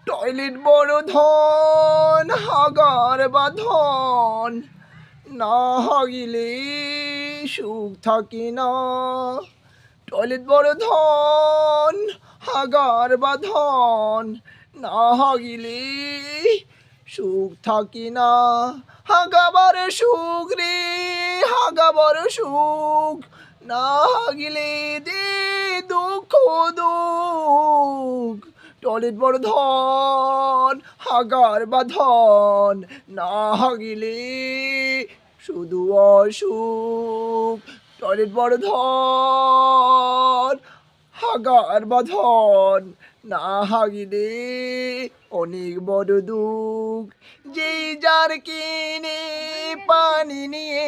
Toilet বড় ধন হাগার বাঁধন না হাগিলে সুখ থাকে না। টয়লেট বড় ধন হাগার বাঁধন না হাগিলে সুখ থাকে না। হাগাবার সুখ রে হাগাবার সুখ না হাগিলে দে দুঃখ দুঃখ। টয়লেট বড় ধন হাগার বাঁধন না হাগিলে শুধু অসুখ। টয়লেট বড় ধন হাগার বাঁধন না হাগিলে অনেক বড় দুঃখ। যেই যার কিনে পানি নিয়ে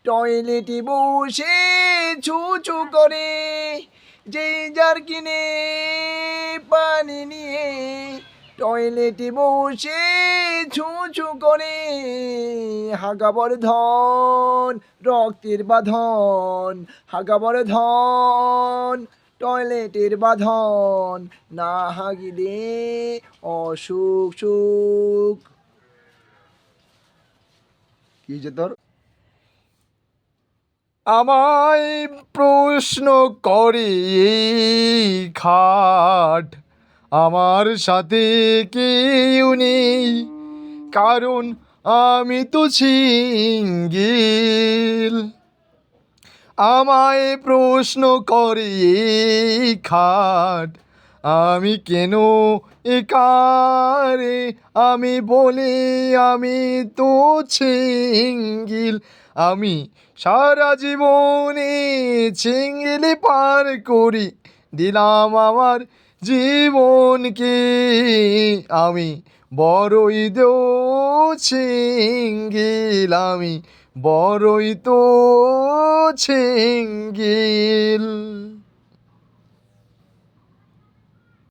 টয়লেটে বসে ছু ছু করে। যেই যার কিনে পানি নিয়ে টয়লেটে বসে ছু ছু করে। হাগাবর ধন রক্তের বাঁধন হাগাবর ধন টয়লেটের বাঁধন না হাগিলে অসুখ সুখ। কি যে তোর আমায় প্রশ্ন করে এই খাট আমার সাথে কেউ নেই, কারণ আমি তো সিঙ্গেল। আমায় প্রশ্ন করে এই খাট আমি কেন একারে, আমি বলি আমি তো সিঙ্গেল। আমি সারা জীবনে সিঙ্গেলে পার করি দিলাম আমার জীবনকে। আমি বড়ই তো সিঙ্গেল আমি বড়ই তো সিঙ্গেল।